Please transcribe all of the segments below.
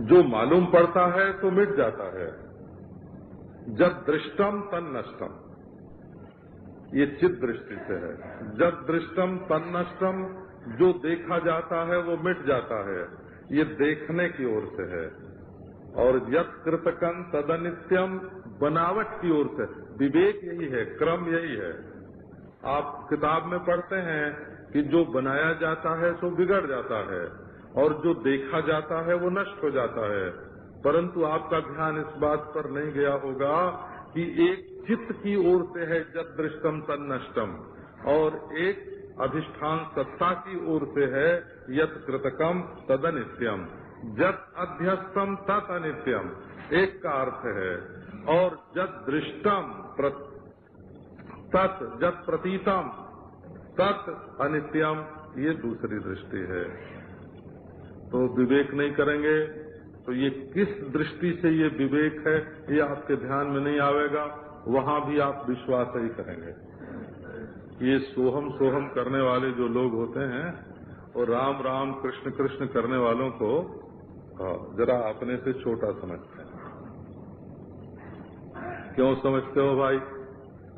जो मालूम पड़ता है तो मिट जाता है। जब दृष्टम तन नष्टम, ये चित्त दृष्टि से है। जब दृष्टम तन नष्टम, जो देखा जाता है वो मिट जाता है, ये देखने की ओर से है। और यत् कृतकं तदनित्यम, बनावट की ओर से। विवेक यही है, क्रम यही है। आप किताब में पढ़ते हैं कि जो बनाया जाता है सो बिगड़ जाता है और जो देखा जाता है वो नष्ट हो जाता है। परंतु आपका ध्यान इस बात पर नहीं गया होगा कि एक चित्त की ओर से है जद दृष्टम तन नष्टम, और एक अधिष्ठान सत्ता की ओर से है यत् कृतकम तदनित्यम, जत अध्यस्तम तत् अनित्यम, एक का अर्थ है। और जत दृष्टम तत्, जत प्रतीतम तत् अनित्यम, ये दूसरी दृष्टि है। तो विवेक नहीं करेंगे तो ये किस दृष्टि से ये विवेक है ये आपके ध्यान में नहीं आवेगा। वहां भी आप विश्वास ही करेंगे। ये सोहम सोहम करने वाले जो लोग होते हैं और राम राम कृष्ण कृष्ण करने वालों को जरा अपने से छोटा समझते हैं। क्यों समझते हो भाई?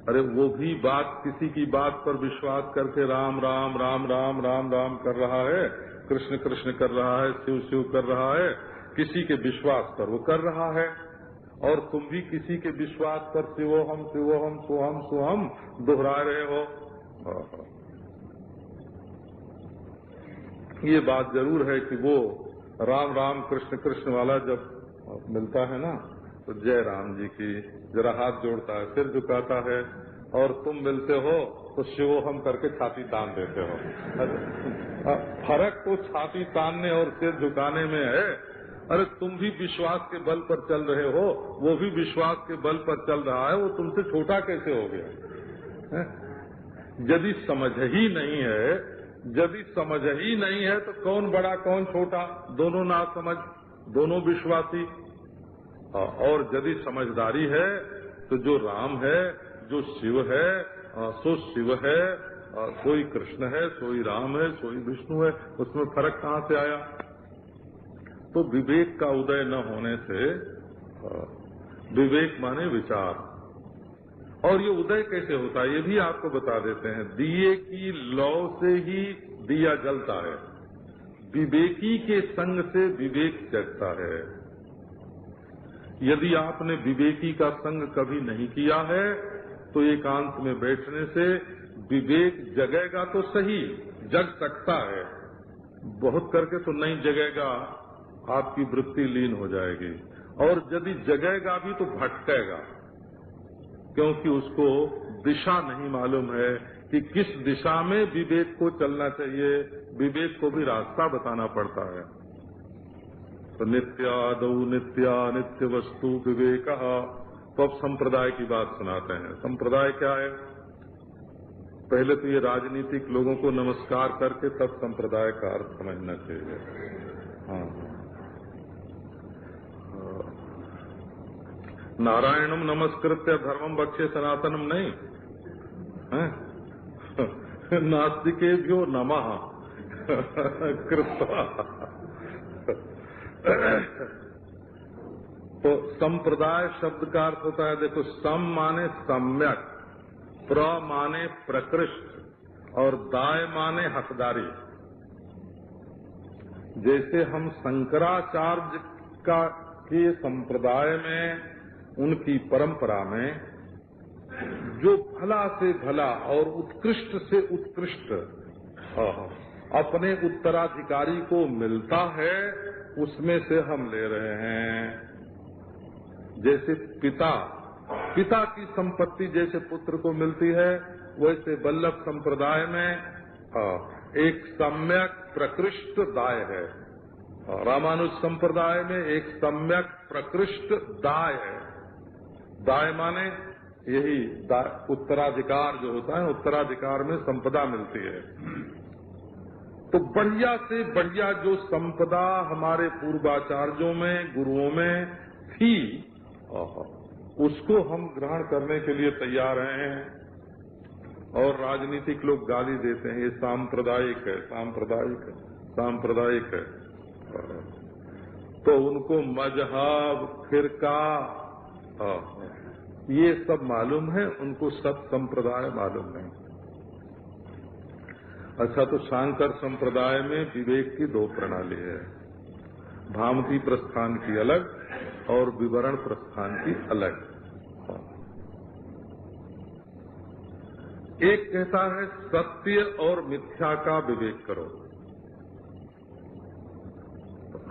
अरे वो भी बात, किसी की बात पर विश्वास करके राम राम राम राम राम राम कर रहा है, कृष्ण कृष्ण कर रहा है, शिव शिव कर रहा है, किसी के विश्वास पर वो कर रहा है। और तुम भी किसी के विश्वास पर शिवोहम शिवोहम सोहम सोहम दोहरा रहे हो। ये बात जरूर है कि वो राम राम कृष्ण कृष्ण वाला जब मिलता है ना तो जय राम जी की जरा हाथ जोड़ता है, सिर झुकाता है, और तुम मिलते हो तो शिवोहम करके छाती तान देते हो। फर्क तो छाती तानने और सिर झुकाने में है। अरे तुम भी विश्वास के बल पर चल रहे हो, वो भी विश्वास के बल पर चल रहा है, वो तुमसे छोटा कैसे हो गया? यदि समझ ही नहीं है, यदि समझ ही नहीं है तो कौन बड़ा कौन छोटा, दोनों ना समझ, दोनों विश्वासी। और यदि समझदारी है तो जो राम है, जो शिव है सो शिव है, सोई कृष्ण है, सोई राम है, सोई विष्णु है, उसमें फर्क कहाँ से आया? तो विवेक का उदय न होने से, विवेक माने विचार, और ये उदय कैसे होता है ये भी आपको बता देते हैं। दिए की लौ से ही दिया जलता है, विवेकी के संग से विवेक जगता है। यदि आपने विवेकी का संग कभी नहीं किया है तो एकांत में बैठने से विवेक जगेगा तो सही, जग सकता है, बहुत करके तो नहीं जगेगा, आपकी वृत्ति लीन हो जाएगी। और यदि जगेगा भी तो भटकेगा, क्योंकि उसको दिशा नहीं मालूम है कि किस दिशा में विवेक को चलना चाहिए। विवेक को भी रास्ता बताना पड़ता है। तो नित्यादौ नित्या नित्य वस्तु विवेक। तो अब संप्रदाय की बात सुनाते हैं। संप्रदाय क्या है? पहले तो ये राजनीतिक लोगों को नमस्कार करके तब संप्रदाय का अर्थ समझना चाहिए। हाँ, नारायणम नमस्कृत्य धर्मम बक्षे सनातनम नहीं है? नास्तिकेभ्यो नमः कृत्वा। तो संप्रदाय शब्द का अर्थ होता है, देखो, सम माने सम्यक, प्र माने प्रकृष्ट और दाय माने हकदारी। जैसे हम शंकराचार्य के संप्रदाय में, उनकी परंपरा में जो भला से भला और उत्कृष्ट से उत्कृष्ट अपने उत्तराधिकारी को मिलता है, उसमें से हम ले रहे हैं। जैसे पिता की संपत्ति जैसे पुत्र को मिलती है, वैसे वल्लभ संप्रदाय में एक सम्यक प्रकृष्ट दाय है। रामानुज संप्रदाय में एक सम्यक प्रकृष्ट दाय है। दाय माने यही उत्तराधिकार जो होता है, उत्तराधिकार में संपदा मिलती है। तो बढ़िया से बढ़िया जो संपदा हमारे पूर्वाचार्यों में, गुरुओं में थी, उसको हम ग्रहण करने के लिए तैयार हैं। और राजनीतिक लोग गाली देते हैं, ये सांप्रदायिक है, सांप्रदायिक है, सांप्रदायिक है। तो उनको मजहब, फिरका ये सब मालूम है, उनको सब संप्रदाय मालूम नहीं। अच्छा, तो शांकर संप्रदाय में विवेक की दो प्रणाली है, भामती प्रस्थान की अलग और विवरण प्रस्थान की अलग। एक कहता है सत्य और मिथ्या का विवेक करो।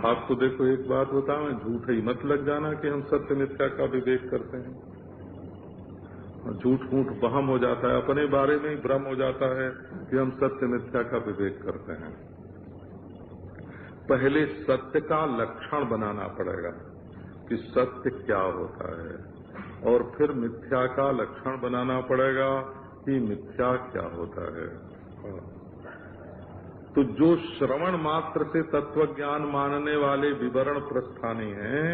आपको देखो एक बात बताऊं, झूठ ही मत लग जाना कि हम सत्य मिथ्या का विवेक करते हैं। झूठ मूठ वहम हो जाता है, अपने बारे में ही भ्रम हो जाता है कि हम सत्य मिथ्या का विवेक करते हैं। पहले सत्य का लक्षण बनाना पड़ेगा कि सत्य क्या होता है, और फिर मिथ्या का लक्षण बनाना पड़ेगा कि मिथ्या क्या होता है। तो जो श्रवण मात्र से तत्वज्ञान मानने वाले विवरण प्रस्थानी हैं,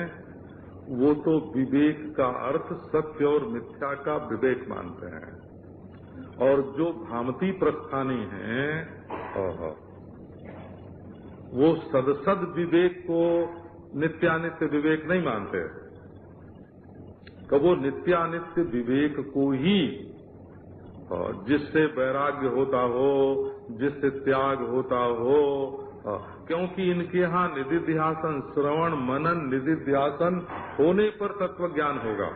वो तो विवेक का अर्थ सत्य और मिथ्या का विवेक मानते हैं, और जो भामती प्रस्थानी हैं वो सदसद विवेक को नित्यानित्य विवेक नहीं मानते। कि वो नित्यानित्य विवेक को ही, जिससे वैराग्य होता हो, जिससे त्याग होता हो, क्योंकि इनके यहाँ निधिध्यासन, श्रवण मनन निधिध्यासन होने पर तत्वज्ञान होगा।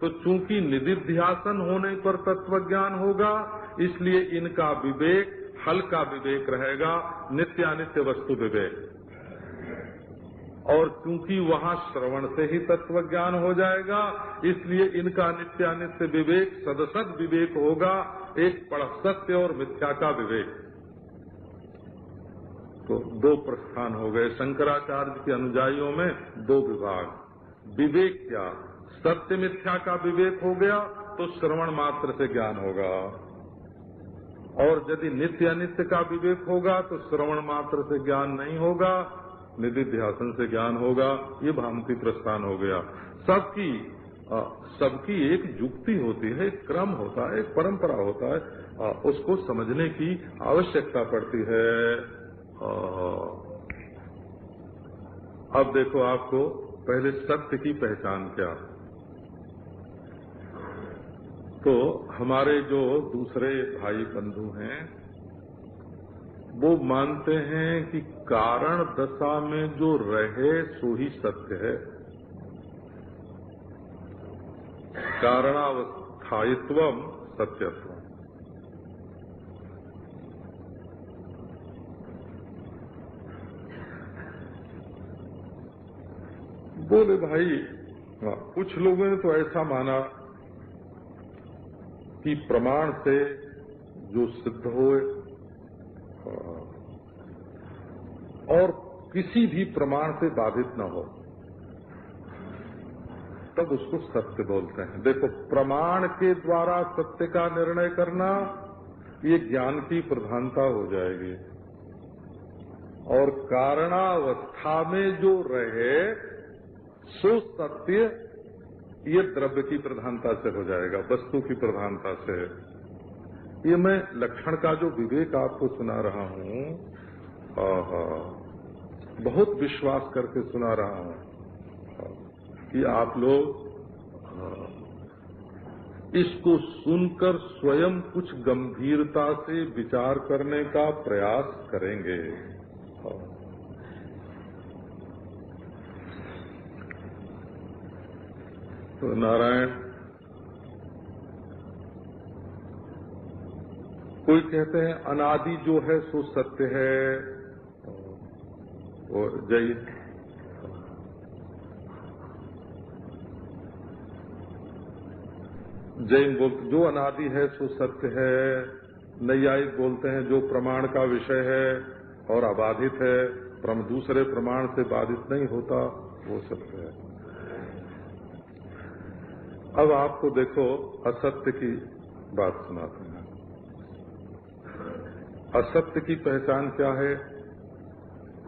तो चूंकि निधिध्यासन होने पर तत्वज्ञान होगा, इसलिए इनका विवेक हल्का विवेक रहेगा, नित्यानित्य वस्तु विवेक। और चूंकि वहाँ श्रवण से ही तत्वज्ञान हो जाएगा, इसलिए इनका नित्यानित्य विवेक सदसद विवेक होगा, एक पढ़ सत्य और मिथ्या का विवेक। तो दो प्रस्थान हो गए। शंकराचार्य के अनुयायियों में दो विभाग। विवेक क्या? सत्य मिथ्या का विवेक हो गया तो श्रवण मात्र से ज्ञान होगा, और यदि नित्य अनित्य का विवेक होगा तो श्रवण मात्र से ज्ञान नहीं होगा, निधिध्यासन से ज्ञान होगा। ये भामती प्रस्थान हो गया। सबकी एक युक्ति होती है, एक क्रम होता है, एक परंपरा होता है, उसको समझने की आवश्यकता पड़ती है। अब देखो, आपको पहले सत्य की पहचान क्या। तो हमारे जो दूसरे भाई बंधु हैं वो मानते हैं कि कारण दशा में जो रहे सो ही सत्य है। कारणावस्थायित्वम सत्यत्वम। बोले भाई, कुछ लोगों ने तो ऐसा माना कि प्रमाण से जो सिद्ध होए और किसी भी प्रमाण से बाधित न हो, तब उसको सत्य बोलते हैं। देखो, प्रमाण के द्वारा सत्य का निर्णय करना, ये ज्ञान की प्रधानता हो जाएगी, और कारणावस्था में जो रहे सो सत्य, ये द्रव्य की प्रधानता से हो जाएगा, वस्तु की प्रधानता से। ये मैं लक्षण का जो विवेक आपको सुना रहा हूँ, बहुत विश्वास करके सुना रहा हूँ कि आप लोग इसको सुनकर स्वयं कुछ गंभीरता से विचार करने का प्रयास करेंगे। तो नारायण, कोई कहते हैं अनादि जो है सो सत्य है, और जैन बोलते जो अनादि है सो सत्य है। नैयायिक बोलते हैं जो प्रमाण का विषय है और अबाधित है, दूसरे प्रमाण से बाधित नहीं होता, वो सत्य है। अब आपको देखो असत्य की बात सुनाते हैं। असत्य की पहचान क्या है?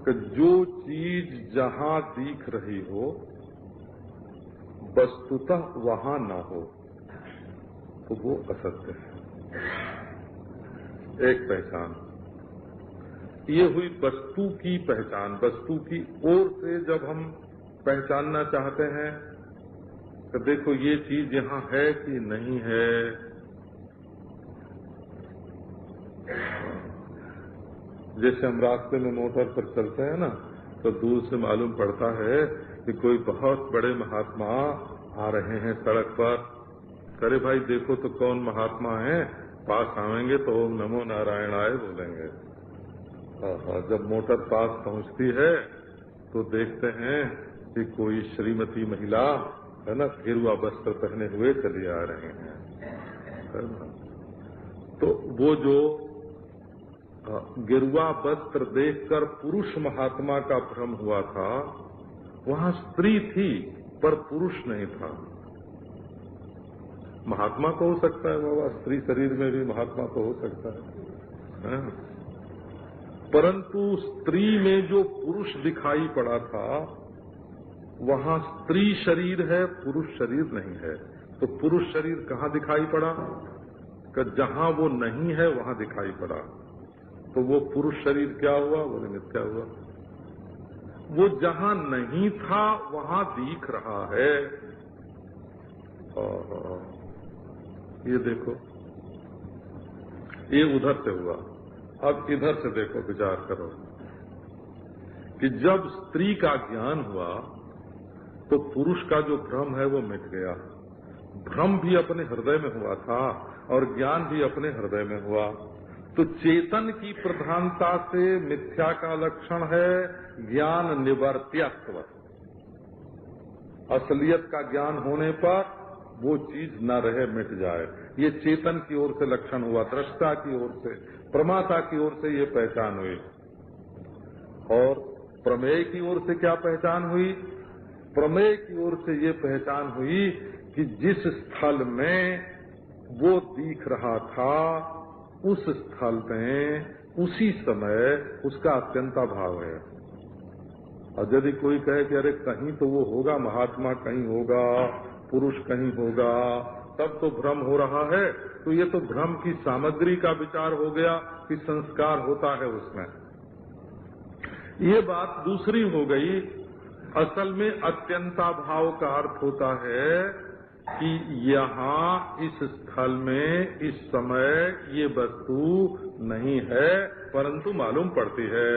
कि जो चीज जहां दिख रही हो वस्तुतः वहां न हो, तो वो असत्य है। एक पहचान। ये हुई वस्तु की पहचान। वस्तु की ओर से जब हम पहचानना चाहते हैं तो देखो ये चीज यहाँ है कि नहीं है। जैसे हम रास्ते में मोटर पर चलते हैं ना, तो दूर से मालूम पड़ता है कि कोई बहुत बड़े महात्मा आ रहे हैं सड़क पर। अरे भाई देखो तो कौन महात्मा है, पास आवेंगे तो ओम नमो नारायणाय बोलेंगे। जब मोटर पास पहुंचती है तो देखते हैं कि कोई श्रीमती महिला है ना, गेरुआ वस्त्र पहने हुए चली आ रहे हैं, है ना। तो वो जो गेरुआ वस्त्र देखकर पुरुष महात्मा का भ्रम हुआ था, वहां स्त्री थी पर पुरुष नहीं था। महात्मा तो हो सकता है बाबा, स्त्री शरीर में भी महात्मा तो हो सकता है, परंतु स्त्री में जो पुरुष दिखाई पड़ा था वहां स्त्री शरीर है, पुरुष शरीर नहीं है। तो पुरुष शरीर कहाँ दिखाई पड़ा? कि जहां वो नहीं है वहां दिखाई पड़ा। तो वो पुरुष शरीर क्या हुआ? वो निमित्त क्या हुआ? वो जहां नहीं था वहां दिख रहा है। ये देखो, ये उधर से हुआ। अब इधर से देखो, विचार करो कि जब स्त्री का ज्ञान हुआ तो पुरुष का जो भ्रम है वो मिट गया। भ्रम भी अपने हृदय में हुआ था और ज्ञान भी अपने हृदय में हुआ। तो चेतन की प्रधानता से मिथ्या का लक्षण है ज्ञान निवर्त्यत्व। असलियत का ज्ञान होने पर वो चीज न रहे, मिट जाए। ये चेतन की ओर से लक्षण हुआ, दृष्टा की ओर से, प्रमाता की ओर से ये पहचान हुई। और प्रमेय की ओर से क्या पहचान हुई? प्रमेय की ओर से ये पहचान हुई कि जिस स्थल में वो दिख रहा था उस स्थल में उसी समय उसका अत्यंता भाव है। और यदि कोई कहे कि अरे कहीं तो वो होगा, महात्मा कहीं होगा, पुरुष कहीं होगा, तब तो भ्रम हो रहा है, तो ये तो भ्रम की सामग्री का विचार हो गया कि संस्कार होता है उसमें। ये बात दूसरी हो गई। असल में अत्यंता भाव का अर्थ होता है कि यहाँ इस स्थल में इस समय ये वस्तु नहीं है परंतु मालूम पड़ती है।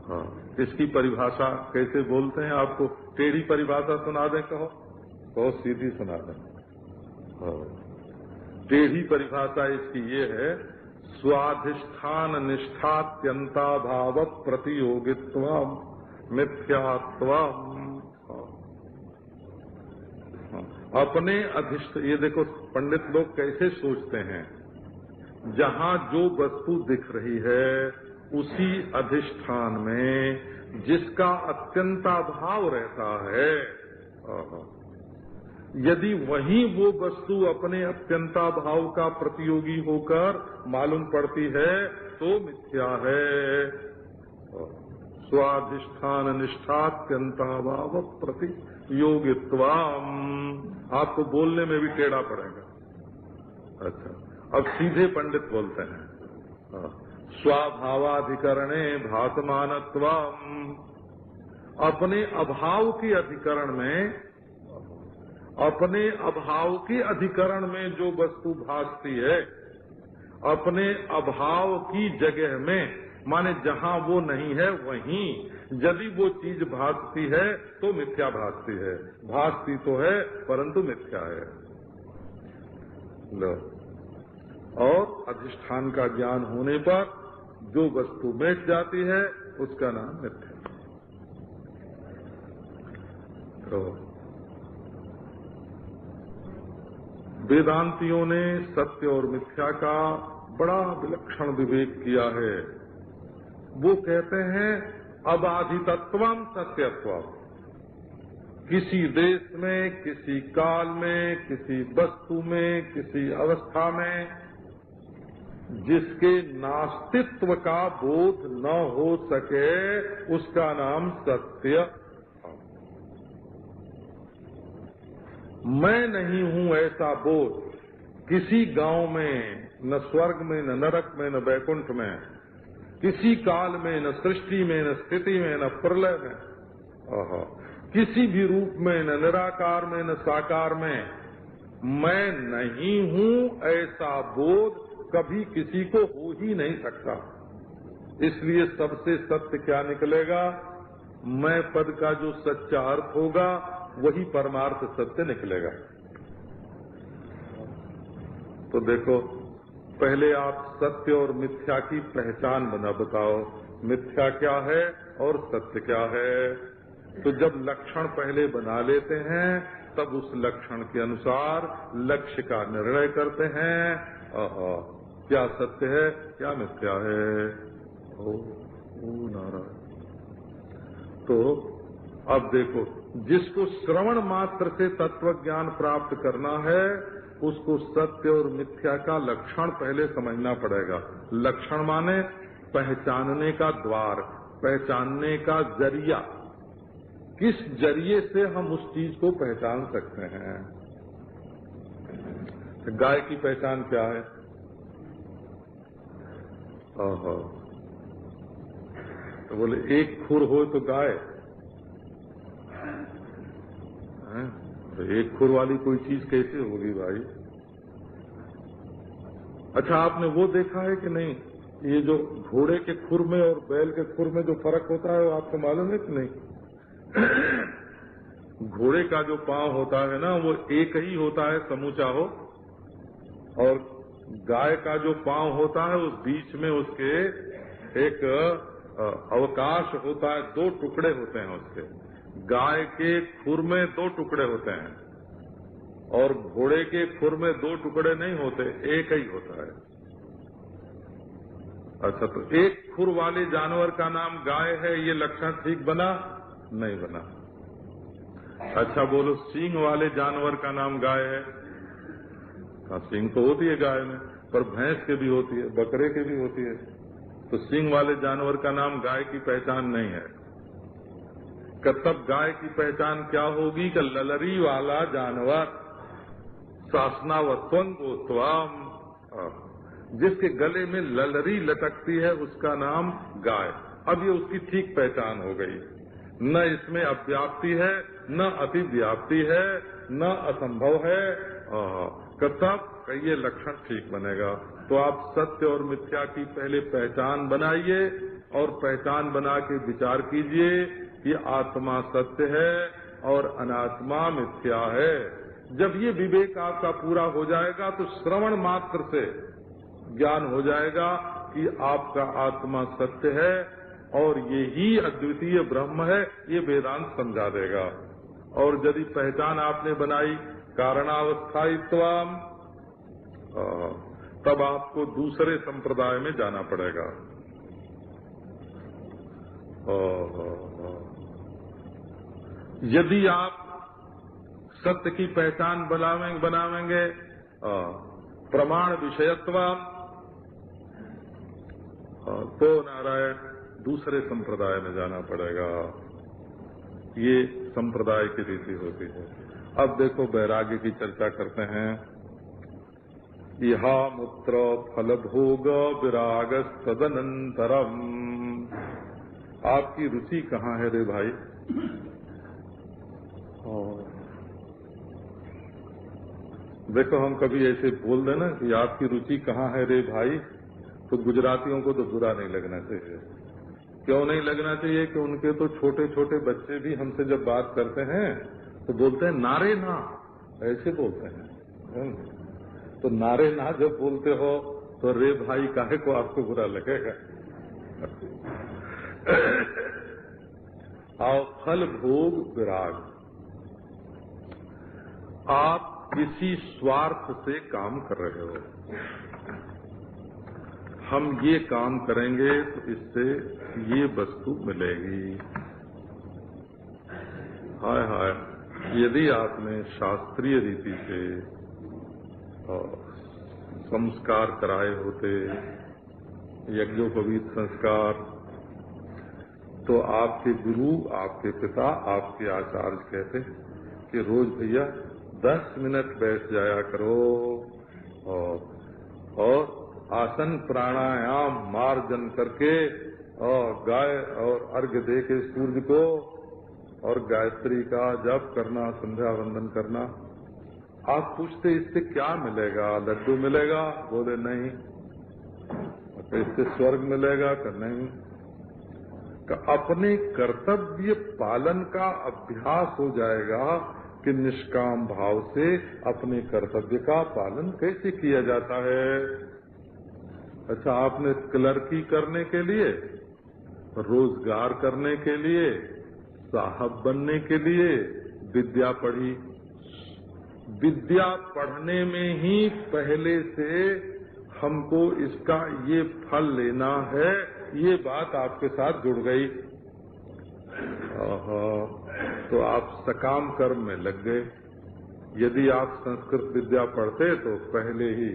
हाँ, इसकी परिभाषा कैसे बोलते हैं? आपको टेढ़ी परिभाषा सुना दें, कहो, बहुत सीधी सुना दें। टेढ़ी परिभाषा इसकी ये है, स्वाधिष्ठान निष्ठात्यंता भाव प्रतियोगित्व मिथ्यात्व। अपने अधिष्ठ, ये देखो पंडित लोग कैसे सोचते हैं, जहाँ जो वस्तु दिख रही है उसी अधिष्ठान में जिसका अत्यंता भाव रहता है, यदि वहीं वो वस्तु अपने अत्यंता भाव का प्रतियोगी होकर मालूम पड़ती है तो मिथ्या है। स्वाधिष्ठान निष्ठात्यंता भाव प्रतियोगित्वाम। आपको बोलने में भी टेढ़ा पड़ेगा। अच्छा, अब सीधे पंडित बोलते हैं, स्वभावाधिकरणे भासमानत्वम। अपने अभाव के अधिकरण में, अपने अभाव के अधिकरण में जो वस्तु भासती है, अपने अभाव की जगह में, माने जहां वो नहीं है वहीं यदि वो चीज भासती है तो मिथ्या भासती है। भासती तो है परंतु मिथ्या है। लो, और अधिष्ठान का ज्ञान होने पर जो वस्तु मिट जाती है उसका नाम मिथ्या। तो वेदांतियों ने सत्य और मिथ्या का बड़ा विलक्षण विवेक किया है। वो कहते हैं अबाधितत्वम सत्यत्वम। किसी देश में, किसी काल में, किसी वस्तु में, किसी अवस्था में जिसके नास्तित्व का बोध न हो सके उसका नाम सत्य। मैं नहीं हूं ऐसा बोध किसी गांव में, न स्वर्ग में, न नरक में, न वैकुंठ में, किसी काल में, न सृष्टि में, न स्थिति में, न प्रलय में, किसी भी रूप में, न निराकार में, न साकार में मैं नहीं हूं, ऐसा बोध कभी किसी को हो ही नहीं सकता। इसलिए सबसे सत्य क्या निकलेगा? मैं पद का जो सच्चा अर्थ होगा वही परमार्थ सत्य निकलेगा। तो देखो, पहले आप सत्य और मिथ्या की पहचान बताओ, मिथ्या क्या है और सत्य क्या है। तो जब लक्षण पहले बना लेते हैं तब उस लक्षण के अनुसार लक्ष्य का निर्णय करते हैं। क्या सत्य है, क्या मिथ्या है। ओ नारायण। तो अब देखो, जिसको श्रवण मात्र से तत्व ज्ञान प्राप्त करना है उसको सत्य और मिथ्या का लक्षण पहले समझना पड़ेगा। लक्षण माने पहचानने का द्वार, पहचानने का जरिया। किस जरिए से हम उस चीज को पहचान सकते हैं। गाय की पहचान क्या है? तो बोले एक खुर हो तो गाय, तो एक खुर वाली कोई चीज कैसे होगी भाई? अच्छा, आपने वो देखा है कि नहीं, ये जो घोड़े के खुर में और बैल के खुर में जो फर्क होता है वो आपको मालूम है कि नहीं? घोड़े का जो पांव होता है ना वो एक ही होता है, समूचा हो, और गाय का जो पांव होता है उस बीच में उसके एक अवकाश होता है, 2 टुकड़े होते हैं उसके। गाय के खुर में 2 टुकड़े होते हैं और घोड़े के खुर में 2 टुकड़े नहीं होते, एक ही होता है। अच्छा, तो एक खुर वाले जानवर का नाम गाय है, ये लक्षण ठीक बना? नहीं बना। अच्छा बोलो, सींग वाले जानवर का नाम गाय है? सींग तो होती है गाय में, पर भैंस के भी होती है, बकरे के भी होती है। तो सींग वाले जानवर का नाम गाय की पहचान नहीं है। तब गाय की पहचान क्या होगी? कि ललरी वाला जानवर, सासनावत्वं गोत्वाम, जिसके गले में ललरी लटकती है उसका नाम गाय। अब ये उसकी ठीक पहचान हो गई। न इसमें अव्याप्ति है, न अतिव्याप्ति है, न असंभव है। तब ये लक्षण ठीक बनेगा। तो आप सत्य और मिथ्या की पहले पहचान बनाइए और पहचान बना के विचार कीजिए कि आत्मा सत्य है और अनात्मा मिथ्या है। जब ये विवेक आपका पूरा हो जाएगा तो श्रवण मात्र से ज्ञान हो जाएगा कि आपका आत्मा सत्य है और ये ही अद्वितीय ब्रह्म है, ये वेदांत समझा देगा। और यदि पहचान आपने बनाई कारणावस्थायित्वम, तब आपको दूसरे संप्रदाय में जाना पड़ेगा। यदि आप सत्य की पहचान बनावेंगे प्रमाण विषयत्व, तो नारायण दूसरे संप्रदाय में जाना पड़ेगा। ये संप्रदाय की रीति होती है। अब देखो, वैराग्य की चर्चा करते हैं। इहा मूत्र फलभोग विराग तदनंतरम। आपकी रुचि कहाँ है रे भाई? देखो, हम कभी ऐसे बोल देना कि आपकी रुचि कहाँ है रे भाई, तो गुजरातियों को तो बुरा नहीं लगना चाहिए। क्यों नहीं लगना चाहिए? कि उनके तो छोटे छोटे बच्चे भी हमसे जब बात करते हैं तो बोलते हैं नारे ना, ऐसे बोलते हैं। तो नारे ना जब बोलते हो तो रे भाई काहे को आपको बुरा लगेगा? आओ, फल भोग विराग। आप किसी स्वार्थ से काम कर रहे हो। हम ये काम करेंगे तो इससे ये वस्तु मिलेगी। हाय हाय, यदि आपने शास्त्रीय रीति से संस्कार कराए होते, यज्ञोपवीत संस्कार, तो आपके गुरु, आपके पिता, आपके आचार्य कहते कि रोज भैया 10 मिनट बैठ जाया करो और आसन प्राणायाम मार्जन करके और गाय और अर्घ्य दे के सूर्य को और गायत्री का जप करना, संध्या वंदन करना। आप पूछते इससे क्या मिलेगा? लड्डू मिलेगा? बोले नहीं। तो इससे स्वर्ग मिलेगा? कि नहीं। अपने कर्तव्य पालन का अभ्यास हो जाएगा कि निष्काम भाव से अपने कर्तव्य का पालन कैसे किया जाता है। अच्छा, आपने क्लर्की करने के लिए, रोजगार करने के लिए, साहब बनने के लिए विद्या पढ़ी। विद्या पढ़ने में ही पहले से हमको इसका ये फल लेना है, ये बात आपके साथ जुड़ गई। तो आप सकाम कर्म में लग गए। यदि आप संस्कृत विद्या पढ़ते तो पहले ही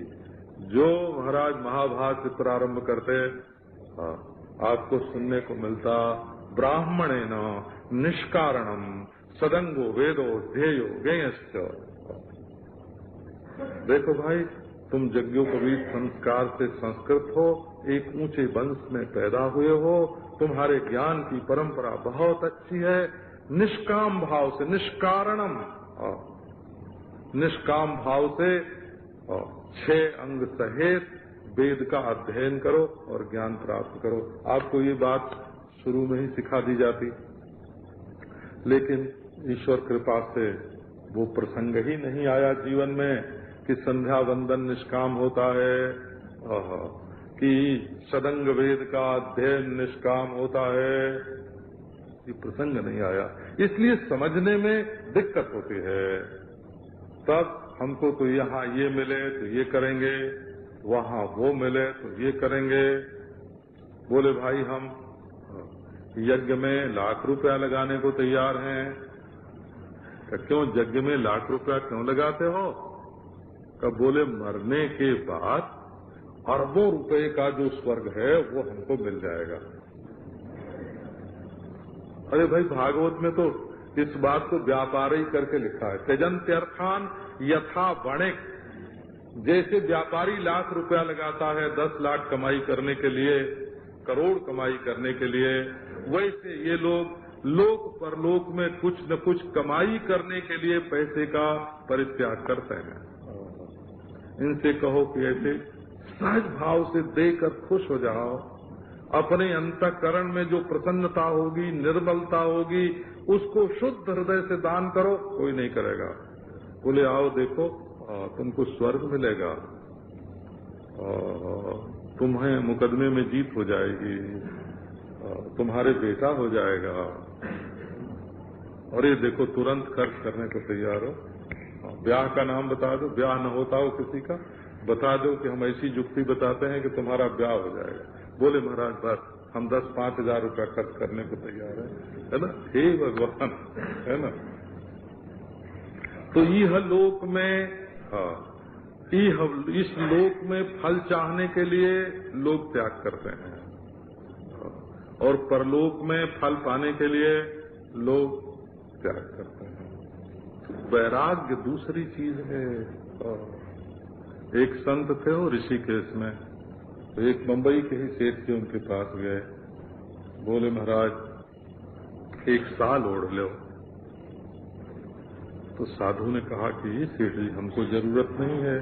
जो महाराज महाभारत से प्रारंभ करते आपको सुनने को मिलता, ब्राह्मणेन निष्कारणम सदंगो वेदो ध्येयो ज्ञेयश्च। देखो भाई, तुम यज्ञोपवीत संस्कार से संस्कृत हो, एक ऊंचे वंश में पैदा हुए हो, तुम्हारे ज्ञान की परंपरा बहुत अच्छी है। निष्काम भाव से, निष्कारणम, निष्काम भाव से 6 अंग सहित वेद का अध्ययन करो और ज्ञान प्राप्त करो। आपको ये बात शुरू में ही सिखा दी जाती, लेकिन ईश्वर कृपा से वो प्रसंग ही नहीं आया जीवन में कि संध्या वंदन निष्काम होता है, कि सदंग वेद का अध्ययन निष्काम होता है। ये प्रसंग नहीं आया, इसलिए समझने में दिक्कत होती है। तब हमको तो यहाँ ये मिले तो ये करेंगे, वहाँ वो मिले तो ये करेंगे। बोले भाई हम यज्ञ में लाख रुपया लगाने को तैयार हैं। क्यों यज्ञ में लाख रुपया क्यों लगाते हो? कब बोले मरने के बाद अरबों रुपए का जो स्वर्ग है वो हमको मिल जाएगा। अरे भाई, भागवत में तो इस बात को व्यापार ही करके लिखा है, त्यजन्त्यर्थान यथा वणिक। जैसे व्यापारी लाख रुपया लगाता है 10 लाख कमाई करने के लिए, करोड़ कमाई करने के लिए, वैसे ये लोग लोक परलोक में कुछ न कुछ कमाई करने के लिए पैसे का परित्याग करते हैं। इनसे कहो कि ऐसे सहज भाव से देकर खुश हो जाओ। अपने अंतःकरण में जो प्रसन्नता होगी, निर्मलता होगी, उसको शुद्ध हृदय से दान करो। कोई नहीं करेगा। बोले आओ देखो, तुमको स्वर्ग मिलेगा, तुम्हें मुकदमे में जीत हो जाएगी, तुम्हारे बेटा हो जाएगा, और ये देखो तुरंत खर्च करने को तैयार हो। ब्याह का नाम बता दो, ब्याह न होता हो किसी का, बता दो कि हम ऐसी जुक्ति बताते हैं कि तुम्हारा ब्याह हो जाएगा। बोले महाराज बस हम 10-5 हजार रुपया खर्च करने को तैयार है ना। हे भगवान, है ना। तो यह लोक में, इस लोक में फल चाहने के लिए लोग त्याग करते हैं, और परलोक में फल पाने के लिए लोग त्याग करते हैं। वैराग्य दूसरी चीज है। एक संत थे वो ऋषिकेश में, तो एक मुंबई के ही सेठ जी उनके पास गए। बोले महाराज 1 साल ओढ़ लो। तो साधु ने कहा कि सेठ जी हमको जरूरत नहीं है।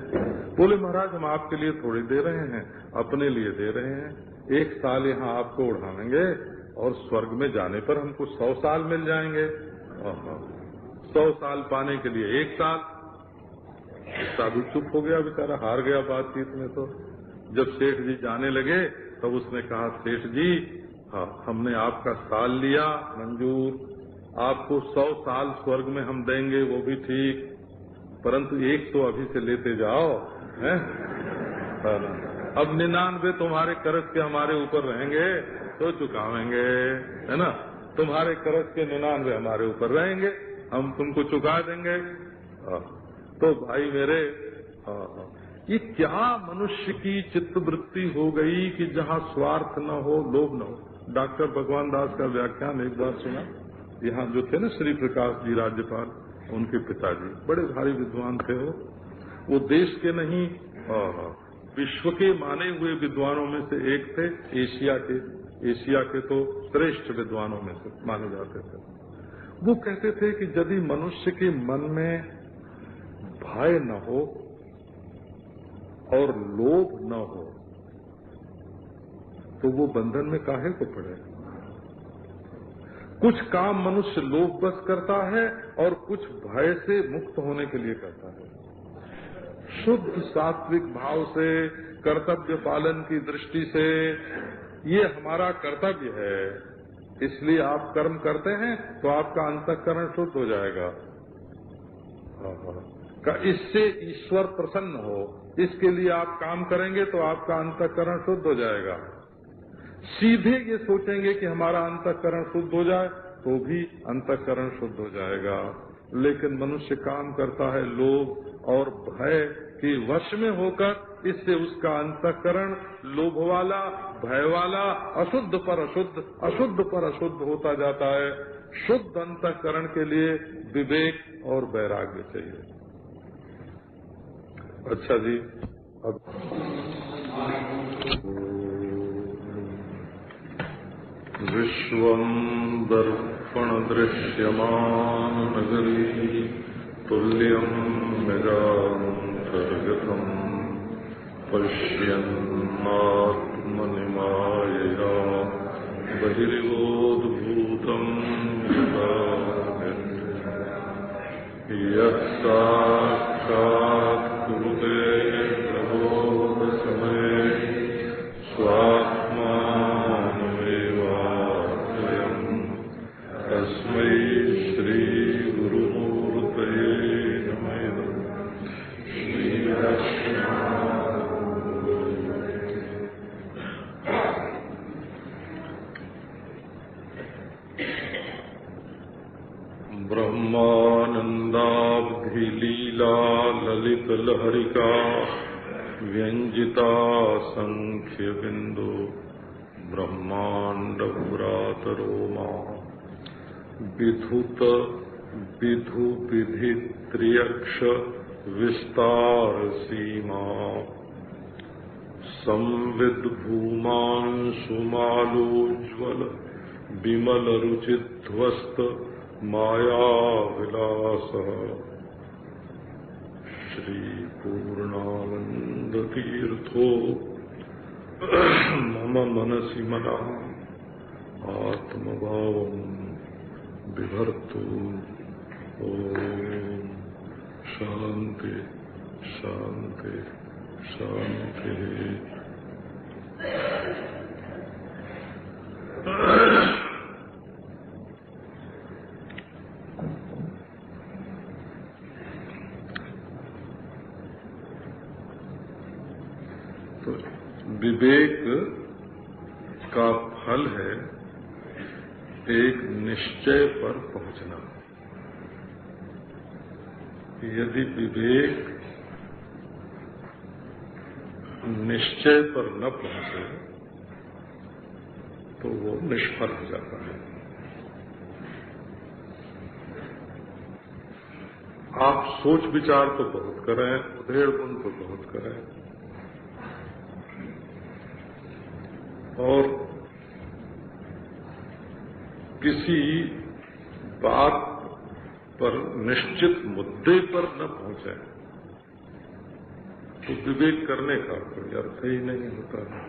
बोले महाराज हम आपके लिए थोड़ी दे रहे हैं, अपने लिए दे रहे हैं। 1 साल यहाँ आपको उड़ाएंगे और स्वर्ग में जाने पर हमको 100 साल मिल जाएंगे। 100 साल पाने के लिए 1 साल। साधु चुप हो गया, बेचारा हार गया बातचीत में। तो जब सेठ जी जाने लगे तब उसने कहा, सेठ जी हमने आपका साल लिया मंजूर, आपको 100 साल स्वर्ग में हम देंगे वो भी ठीक, परंतु 1 तो अभी से लेते जाओ, हैं? अब 99 तुम्हारे कर्ज के हमारे ऊपर रहेंगे तो चुकावेंगे, है ना। तुम्हारे कर्ज के 99 हमारे ऊपर रहेंगे, हम तुमको चुका देंगे। तो भाई मेरे, ये क्या मनुष्य की चित्तवृत्ति हो गई कि जहाँ स्वार्थ न हो, लोभ न हो। डॉक्टर भगवान दास का व्याख्यान एक बार सुना, यहाँ जो थे ना श्री प्रकाश जी राज्यपाल, उनके पिताजी बड़े भारी विद्वान थे। वो देश के नहीं विश्व के माने हुए विद्वानों में से एक थे। एशिया के तो श्रेष्ठ विद्वानों में से माने जाते थे। वो कहते थे कि यदि मनुष्य के मन में भय न हो और लोभ न हो तो वो बंधन में काहे को पड़े। कुछ काम मनुष्य लोभवश करता है और कुछ भय से मुक्त होने के लिए करता है। शुद्ध सात्विक भाव से, कर्तव्य पालन की दृष्टि से ये हमारा कर्तव्य है, इसलिए आप कर्म करते हैं तो आपका अंतःकरण शुद्ध हो जाएगा। इससे ईश्वर प्रसन्न हो, इसके लिए आप काम करेंगे तो आपका अंतःकरण शुद्ध हो जाएगा। सीधे ये सोचेंगे कि हमारा अंतःकरण शुद्ध हो जाए तो भी अंतःकरण शुद्ध हो जाएगा। लेकिन मनुष्य काम करता है लोभ और भय के वश में होकर, इससे उसका अंतःकरण लोभ वाला, भय वाला, अशुद्ध पर अशुद्ध, अशुद्ध पर अशुद्ध होता जाता है। शुद्ध अंतःकरण के लिए विवेक और वैराग्य चाहिए। अच्छा जी, अब विश्वं दर्पण दृश्यमान नगरी तुल्यं मृगान्तर्गतम् पश्यन्नात्मनि मायया बहिर्गोद्भूतं यः साक्षात् कुरुते प्रबोधसमये स्वात्मानमेवाद्वयम् तस्मै श्रीगुरुमूर्तये नमः। ब्रह्मानंदाब्धि लीला ललित लहरिका व्यंजिता संख्य बिंदु ब्रह्मांड पुरातरोमा विधुत विधु विधि त्रियक्ष विस्तार सीमा संविद भूमांशुमालोज्वल विमल रुचिध्वस्त माया विलास श्री पूर्णानंद तीर्थो मम मनसि मना आत्मभावं बिभर्तु। ओम शांति शांति शांति। तो विवेक का फल है एक निश्चय पर पहुंचना। यदि विवेक निश्चय पर न पहुंचे तो वो निष्फल हो जाता है। आप सोच विचार तो बहुत करें, उधेड़ गुण तो बहुत करें, और किसी बात पर निश्चित मुद्दे पर न पहुंचे तो विवेक करने का कोई अर्थ ही नहीं होता है।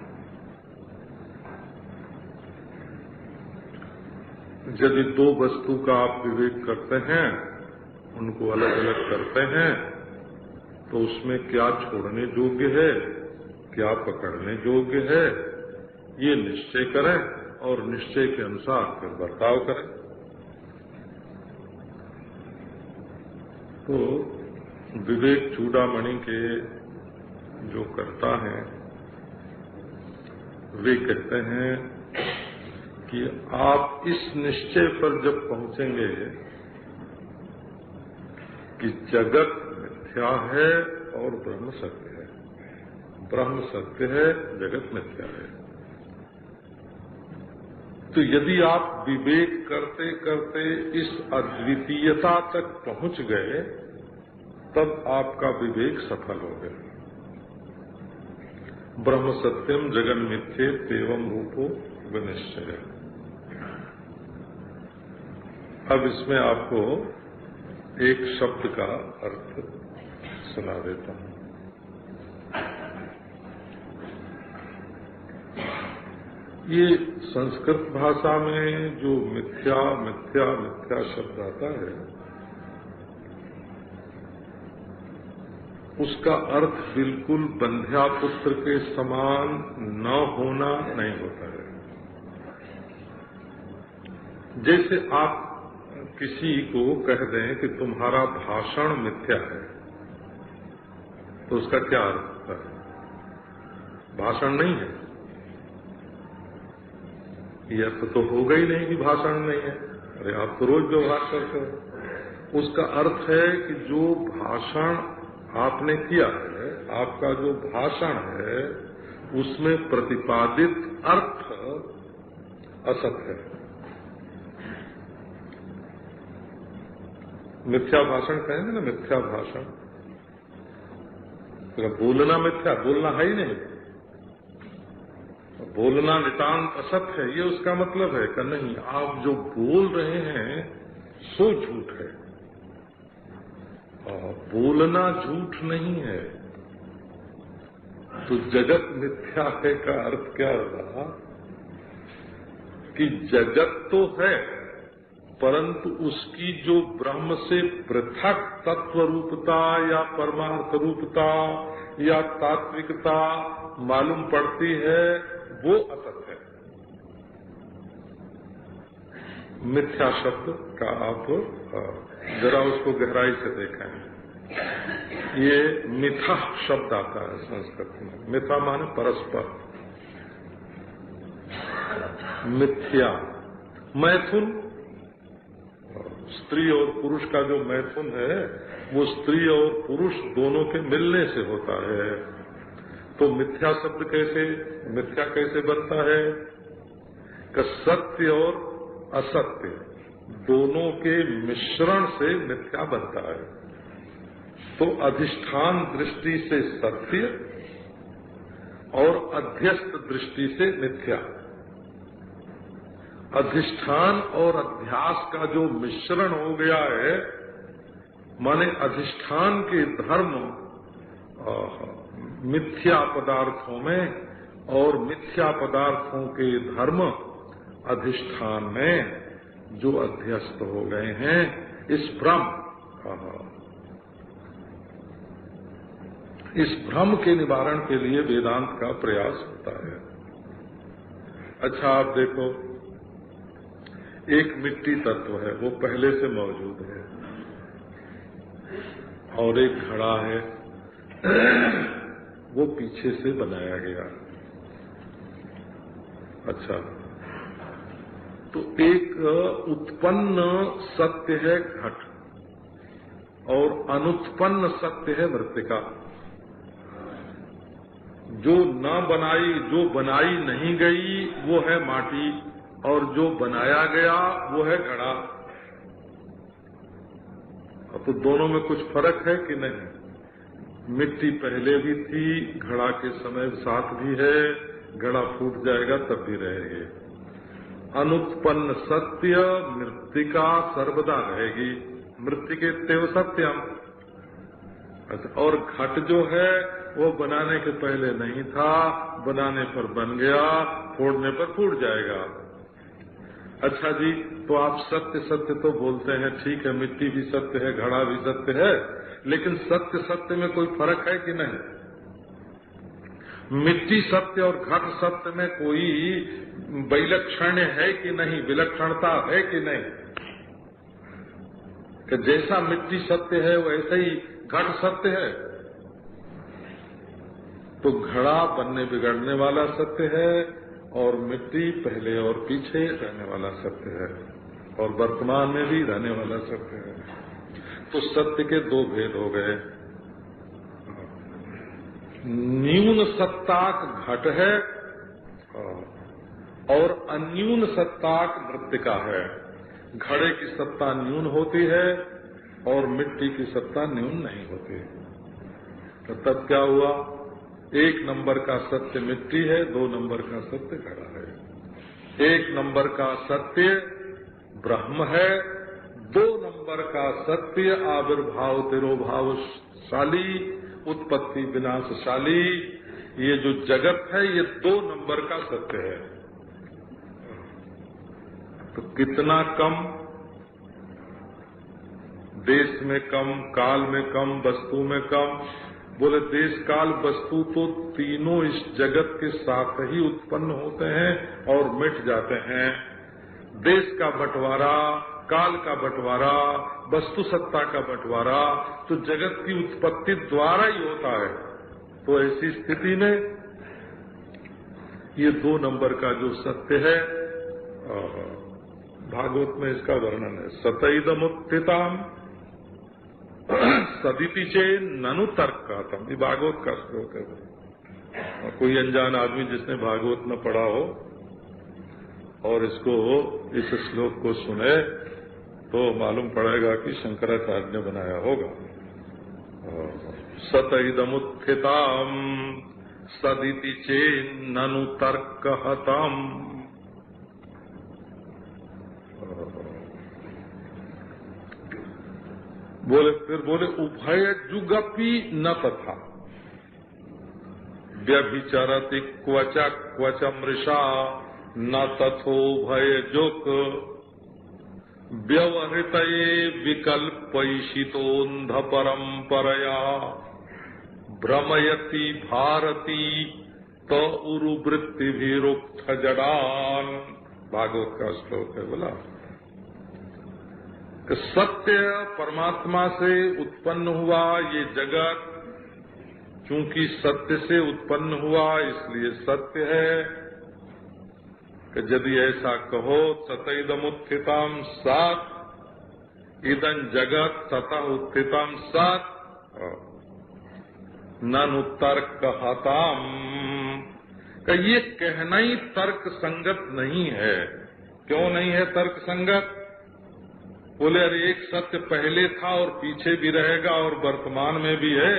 यदि दो वस्तु का आप विवेक करते हैं, उनको अलग अलग करते हैं, तो उसमें क्या छोड़ने योग्य है, क्या पकड़ने योग्य है, ये निश्चय करें और निश्चय के अनुसार फिर बर्ताव करें। तो विवेक चूड़ामणि के जो करता है वे कहते हैं कि आप इस निश्चय पर जब पहुंचेंगे कि जगत मिथ्या है और ब्रह्म सत्य है, ब्रह्म सत्य है, जगत मिथ्या है, तो यदि आप विवेक करते करते इस अद्वितीयता तक पहुंच गए तब आपका विवेक सफल हो गया। ब्रह्म सत्यम जगन मिथ्ये तेवं रूपो विनिश्चय। अब इसमें आपको एक शब्द का अर्थ सुना देता हूं। ये संस्कृत भाषा में जो मिथ्या मिथ्या मिथ्या शब्द आता है, उसका अर्थ बिल्कुल बंध्या पुत्र के समान न होना नहीं होता है। जैसे आप किसी को कह दें कि तुम्हारा भाषण मिथ्या है, तो उसका क्या अर्थ होता है? भाषण नहीं है, ये अर्थ तो होगा ही नहीं कि भाषण नहीं है। अरे आप तो रोज व्यवहार करते हो। उसका अर्थ है कि जो भाषण आपने किया है, आपका जो भाषण है, उसमें प्रतिपादित अर्थ असत है। मिथ्या भाषण कहेंगे ना, मिथ्या भाषण। तो बोलना मिथ्या, बोलना है ही नहीं, बोलना नितांत असत है, ये उसका मतलब है कि नहीं, आप जो बोल रहे हैं सो झूठ है। बोलना झूठ नहीं है। तो जगत मिथ्या है का अर्थ क्या होगा कि जगत तो है, परंतु उसकी जो ब्रह्म से पृथक तत्व रूपता या परमार्थ रूपता या तात्विकता मालूम पड़ती है, वो असत है। मिथ्या शब्द का आप जरा उसको गहराई से देखें। ये मिथा शब्द आता है संस्कृत में। मिथा माने परस्पर, मिथ्या। मैथुन, स्त्री और पुरुष का जो मैथुन है, वो स्त्री और पुरुष दोनों के मिलने से होता है। तो मिथ्या शब्द मिथ्या कैसे बनता है? कि सत्य और असत्य दोनों के मिश्रण से मिथ्या बनता है। तो अधिष्ठान दृष्टि से सत्य और अध्यस्त दृष्टि से मिथ्या। अधिष्ठान और अध्यास का जो मिश्रण हो गया है, माने अधिष्ठान के धर्म मिथ्या पदार्थों में और मिथ्या पदार्थों के धर्म अधिष्ठान में जो अध्यस्त हो गए हैं, इस भ्रम के निवारण के लिए वेदांत का प्रयास होता है। अच्छा, आप देखो, एक मिट्टी तत्व है, वो पहले से मौजूद है, और एक घड़ा है, वो पीछे से बनाया गया। अच्छा, तो एक उत्पन्न सत्य है घट, और अनुत्पन्न सत्य है मृत्तिका। जो बनाई नहीं गई वो है माटी, और जो बनाया गया वो है घड़ा। तो दोनों में कुछ फर्क है कि नहीं? मिट्टी पहले भी थी, घड़ा के समय साथ भी है, घड़ा फूट जाएगा तब भी रहेगी। अनुत्पन्न सत्य मृत्तिका सर्वदा रहेगी, मृत्तिकेत्येव सत्यम। और घट जो है वो बनाने के पहले नहीं था, बनाने पर बन गया, फोड़ने पर फूट जाएगा। अच्छा जी, तो आप सत्य सत्य तो बोलते हैं, ठीक है, मिट्टी भी सत्य है, घड़ा भी सत्य है, लेकिन सत्य सत्य में कोई फर्क है कि नहीं? मिट्टी सत्य और घट सत्य में कोई वैलक्षण्य है कि नहीं, विलक्षणता है कि नहीं? कि जैसा मिट्टी सत्य है वैसे ही घट सत्य है। तो घड़ा बनने बिगड़ने वाला सत्य है, और मिट्टी पहले और पीछे रहने वाला सत्य है, और वर्तमान में भी रहने वाला सत्य है। तो सत्य के दो भेद हो गए। न्यून सत्ताक घट है और अन्यून सत्ताक मृत्तिका है। घड़े की सत्ता न्यून होती है और मिट्टी की सत्ता न्यून नहीं होती। तो तब क्या हुआ? 1 नंबर का सत्य मिट्टी है, 2 नंबर का सत्य घड़ा है। 1 नंबर का सत्य ब्रह्म है, 2 नंबर का सत्य आविर्भाव तिरोभावशाली, उत्पत्ति विनाशशाली, ये जो जगत है ये 2 नंबर का सत्य है। तो कितना कम, देश में कम, काल में कम, वस्तु में कम। बोले देश काल वस्तु तो तीनों इस जगत के साथ ही उत्पन्न होते हैं और मिट जाते हैं। देश का बंटवारा, काल का बंटवारा, वस्तु सत्ता का बंटवारा तो जगत की उत्पत्ति द्वारा ही होता है। तो ऐसी स्थिति में ये 2 नंबर का जो सत्य है, भागवत में इसका वर्णन है। सतैदमुत्थिताम सदिति चे ननु तर्कातम, ये भागवत का श्लोक है। कोई अनजान आदमी जिसने भागवत न पढ़ा हो और इसको, इस श्लोक को सुने तो मालूम पड़ेगा कि शंकराचार्य ने बनाया होगा। सतैदमुत्थिताम सदिति चे ननु तर्कहतम। फिर बोले उभय जुगपि न तथा व्यभिचरति क्वच क्वचमृषा न तथोभय जुक व्यवहृतये विकल्पैषितोन्ध परंपरया भ्रमयति भारती तो उरुवृत्तिभिरुक्त जडान। भागवत का श्लोक है। बोला कि सत्य परमात्मा से उत्पन्न हुआ, ये जगत चूंकि सत्य से उत्पन्न हुआ इसलिए सत्य है। कि यदि ऐसा कहो सतैदमुत्थितम सत् इदं जगत ततः उत्थितम सत् ननु तर्कहतम, कि ये कहना ही तर्क संगत नहीं है। क्यों नहीं है तर्क संगत? बोले अरे एक सत्य पहले था और पीछे भी रहेगा और वर्तमान में भी है,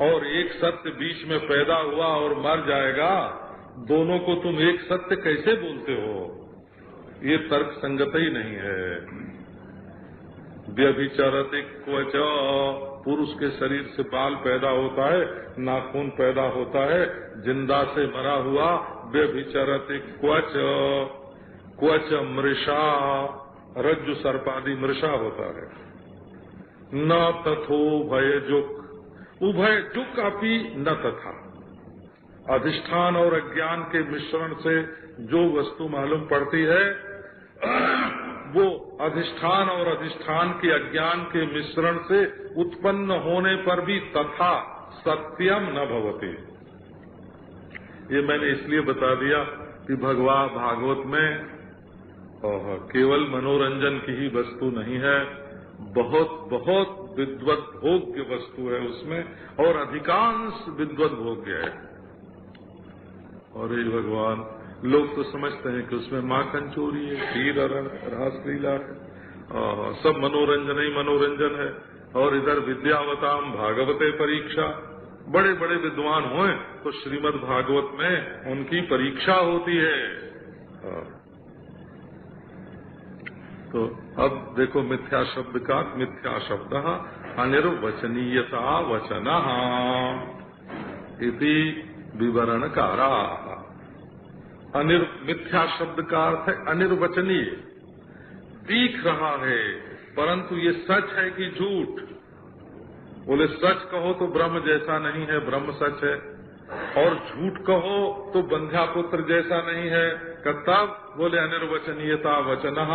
और एक सत्य बीच में पैदा हुआ और मर जाएगा, दोनों को तुम एक सत्य कैसे बोलते हो? ये तर्क संगत ही नहीं है। व्यभिचरति क्वच, पुरुष के शरीर से बाल पैदा होता है, नाखून पैदा होता है, जिंदा से मरा हुआ। व्यभिचरति क्वच क्वच मृषा, रज्जु सर्पादि मृषा होता है। न तथोभय जुक, उभय जुक अपि न तथा। अधिष्ठान और अज्ञान के मिश्रण से जो वस्तु मालूम पड़ती है वो अधिष्ठान और अधिष्ठान के अज्ञान के मिश्रण से उत्पन्न होने पर भी तथा सत्यम न भवति। ये मैंने इसलिए बता दिया कि भगवान भागवत में केवल मनोरंजन की ही वस्तु नहीं है, बहुत बहुत विद्वत भोग्य वस्तु है उसमें, और अधिकांश विद्वत भोग्य है। और ये भगवान, लोग तो समझते हैं कि उसमें माखन चोरी है, क्षीर रासलीला है, सब मनोरंजन ही मनोरंजन है। और इधर विद्यावताम भागवते परीक्षा, बड़े बड़े विद्वान हों तो श्रीमद् भागवत में उनकी परीक्षा होती है। तो अब देखो मिथ्या शब्द का, मिथ्या शब्द अनिर्वचनीयता वचनः इति विवरणकारा। मिथ्या शब्द का अर्थ है अनिर्वचनीय, दिख रहा है परंतु ये सच है कि झूठ। बोले सच कहो तो ब्रह्म जैसा नहीं है, ब्रह्म सच है, और झूठ कहो तो बंध्यापुत्र जैसा नहीं है। तब बोले अनिर्वचनीयता वचनः,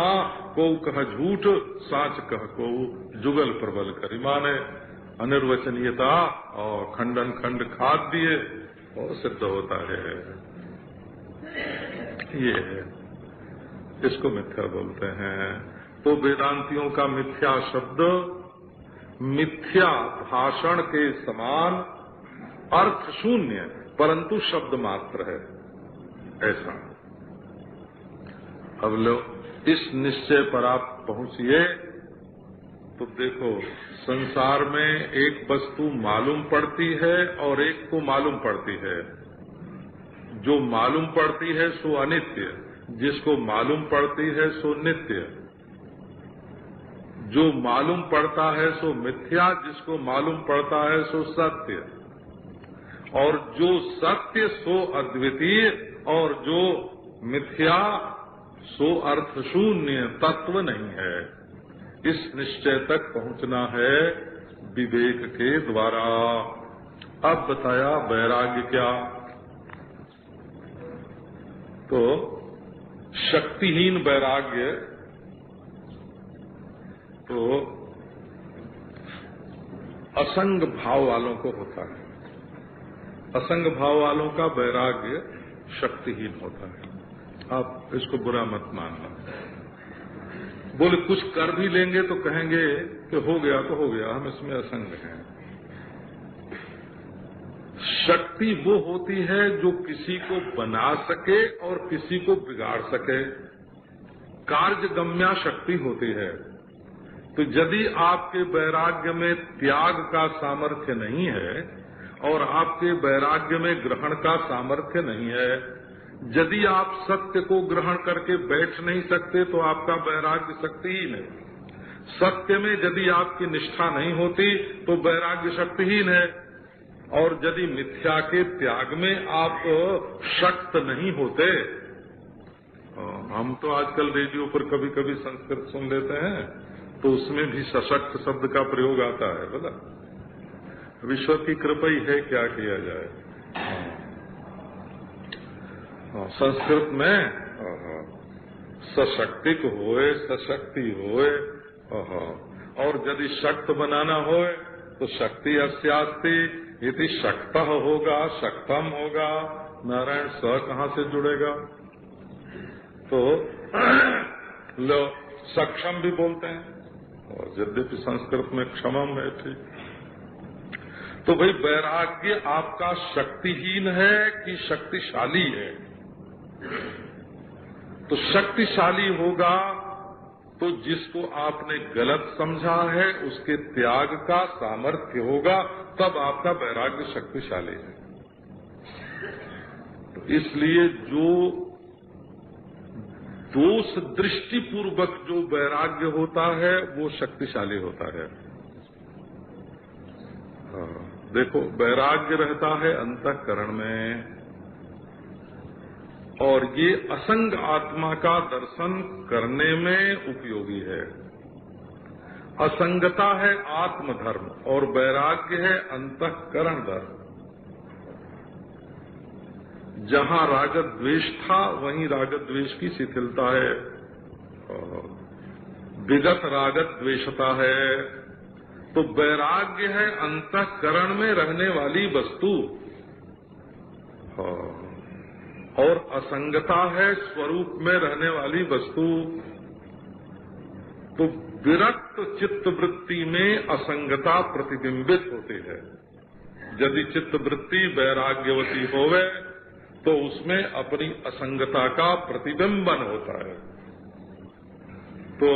को कह झूठ साच कह को जुगल प्रबल करी। माने अनिर्वचनीयता और खंडन खंड खाद दिए और सिद्ध होता है। ये है, इसको मिथ्या बोलते हैं। तो वेदांतियों का मिथ्या शब्द मिथ्या भाषण के समान अर्थ शून्य परंतु शब्द मात्र है, ऐसा। अब लो इस निश्चय पर आप पहुंचिए तो देखो, संसार में एक वस्तु मालूम पड़ती है और एक को मालूम पड़ती है। जो मालूम पड़ती है सो अनित्य, जिसको मालूम पड़ती है सो नित्य। जो मालूम पड़ता है सो मिथ्या, जिसको मालूम पड़ता है सो सत्य। और जो सत्य सो अद्वितीय और जो मिथ्या सो अर्थ शून्य, तत्व नहीं है। इस निश्चय तक पहुंचना है विवेक के द्वारा। अब बताया वैराग्य क्या? तो शक्तिहीन वैराग्य तो असंग भाव वालों को होता है। असंग भाव वालों का वैराग्य शक्तिहीन होता है। आप इसको बुरा मत मानना। बोले कुछ कर भी लेंगे तो कहेंगे कि हो गया तो हो गया, हम इसमें असंग हैं। शक्ति वो होती है जो किसी को बना सके और किसी को बिगाड़ सके। कार्यगम्या शक्ति होती है। तो यदि आपके वैराग्य में त्याग का सामर्थ्य नहीं है और आपके वैराग्य में ग्रहण का सामर्थ्य नहीं है, यदि आप सत्य को ग्रहण करके बैठ नहीं सकते तो आपका वैराग्य शक्तिहीन है। सत्य में यदि आपकी निष्ठा नहीं होती तो वैराग्य शक्तिहीन है। और यदि मिथ्या के त्याग में आप शक्त नहीं होते, हम तो आजकल रेडियो पर कभी कभी संस्कृत सुन लेते हैं तो उसमें भी सशक्त शब्द का प्रयोग आता है। बोला विश्व की कृपा ही है, क्या किया जाए। संस्कृत में सशक्तिक होए, सशक्ति होए, और यदि शक्त बनाना होए तो शक्ति अस्यास्ति यदि शक्तः होगा, शक्तम होगा। नारायण स कहाँ से जुड़ेगा? तो लो सक्षम भी बोलते हैं, और यद्यपि संस्कृत में क्षमम है, ठीक। तो भाई वैराग्य आपका शक्तिहीन है कि शक्तिशाली है? तो शक्तिशाली होगा तो जिसको आपने गलत समझा है उसके त्याग का सामर्थ्य होगा, तब आपका वैराग्य शक्तिशाली है। तो इसलिए जो दोष दृष्टिपूर्वक जो वैराग्य होता है वो शक्तिशाली होता है। देखो, वैराग्य रहता है अंतःकरण में, और ये असंग आत्मा का दर्शन करने में उपयोगी है। असंगता है आत्मधर्म और वैराग्य है अंतःकरण धर्म। जहाँ रागत द्वेष था वहीं रागत द्वेष की शिथिलता है, विगत रागत द्वेषता है। तो वैराग्य है अंतःकरण में रहने वाली वस्तु, और असंगता है स्वरूप में रहने वाली वस्तु। तो विरक्त चित्त वृत्ति में असंगता प्रतिबिंबित होती है। यदि चित्त वृत्ति वैराग्यवती होवे तो उसमें अपनी असंगता का प्रतिबिंबन होता है। तो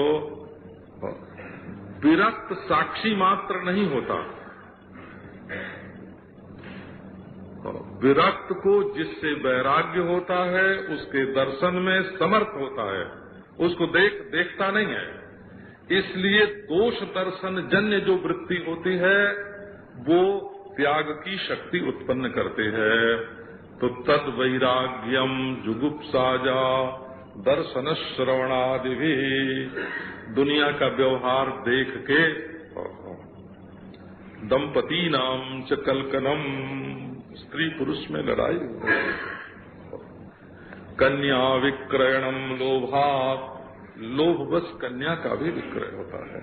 विरक्त साक्षी मात्र नहीं होता। विरक्त को जिससे वैराग्य होता है उसके दर्शन में समर्थ होता है, उसको देखता नहीं है। इसलिए दोष दर्शन जन्य जो वृत्ति होती है वो त्याग की शक्ति उत्पन्न करते हैं। तो तद वैराग्यम जुगुप्साजा दर्शन श्रवणादि भी, दुनिया का व्यवहार देख के दंपती नाम च कलकनम, स्त्री पुरुष में लड़ाई, कन्या विक्रयणम लोभात, लोभवश कन्या का भी विक्रय होता है।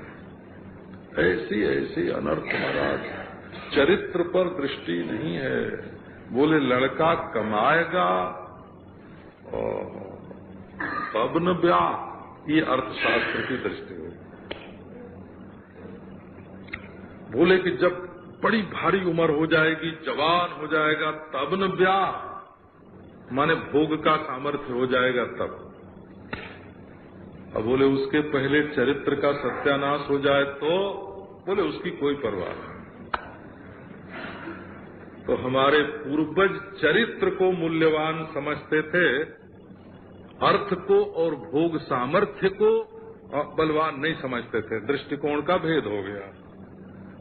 ऐसी ऐसी अनर्थ महाराज, चरित्र पर दृष्टि नहीं है। बोले लड़का कमाएगा तब न ब्याह, ये अर्थशास्त्र की दृष्टि हो। बोले कि जब बड़ी भारी उम्र हो जाएगी, जवान हो जाएगा, तब न ब्याह, माने भोग का सामर्थ्य हो जाएगा तब। अब बोले उसके पहले चरित्र का सत्यानाश हो जाए तो बोले उसकी कोई परवाह नहीं। तो हमारे पूर्वज चरित्र को मूल्यवान समझते थे, अर्थ को और भोग सामर्थ्य को बलवान नहीं समझते थे। दृष्टिकोण का भेद हो गया।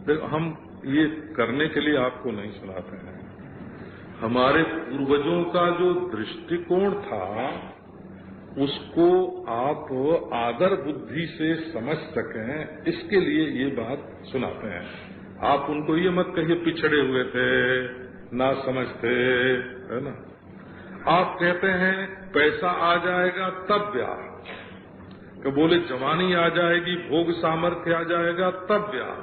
देखो, हम ये करने के लिए आपको नहीं सुनाते हैं। हमारे पूर्वजों का जो दृष्टिकोण था उसको आप आदर बुद्धि से समझ सकें, इसके लिए ये बात सुनाते हैं। आप उनको ये मत कहिए पिछड़े हुए थे, ना समझते, है ना। आप कहते हैं पैसा आ जाएगा तब ब्याह, तो बोले जवानी आ जाएगी, भोग सामर्थ्य आ जाएगा तब ब्याह।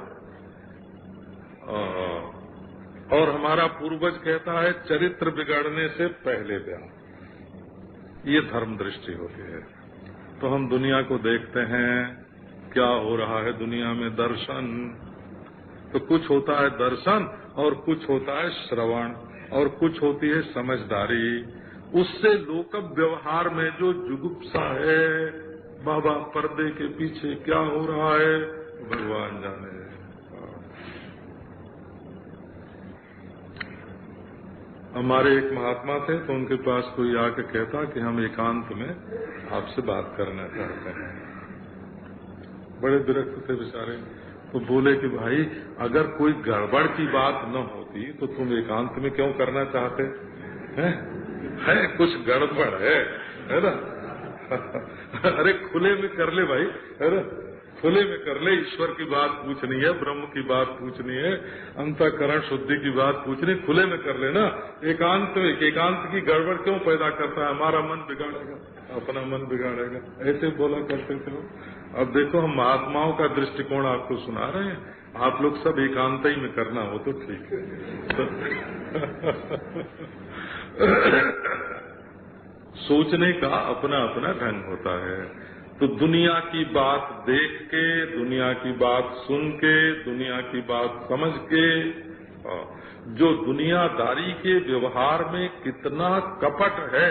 और हमारा पूर्वज कहता है चरित्र बिगड़ने से पहले ब्याह। ये धर्म दृष्टि होती है। तो हम दुनिया को देखते हैं, क्या हो रहा है दुनिया में, दर्शन। तो कुछ होता है दर्शन और कुछ होता है श्रवण और कुछ होती है समझदारी। उससे लोक व्यवहार में जो जुगुप्सा है, बाबा पर्दे के पीछे क्या हो रहा है भगवान जाने। हमारे एक महात्मा थे, तो उनके पास कोई आके कहता कि हम एकांत में आपसे बात करना चाहते हैं। बड़े विरक्त थे बेचारे। तो बोले कि भाई अगर कोई गड़बड़ की बात न होती तो तुम एकांत में क्यों करना चाहते हैं? है कुछ गड़बड़ है ना। अरे खुले में कर ले भाई, है ना, खुले में कर ले। ईश्वर की बात पूछनी है, ब्रह्म की बात पूछनी है, अंतःकरण शुद्धि की बात पूछनी, खुले में कर लेना। एकांत में एकांत की गड़बड़ क्यों पैदा करता है? हमारा मन बिगाड़ेगा, अपना मन बिगाड़ेगा, ऐसे बोला करते थे। अब देखो, हम महात्माओं का दृष्टिकोण आपको सुना रहे हैं। आप लोग सब एकांत ही में करना हो तो ठीक है। सोचने का अपना अपना ढंग होता है। तो दुनिया की बात देख के, दुनिया की बात सुन के, दुनिया की बात समझ के, जो दुनियादारी के व्यवहार में कितना कपट है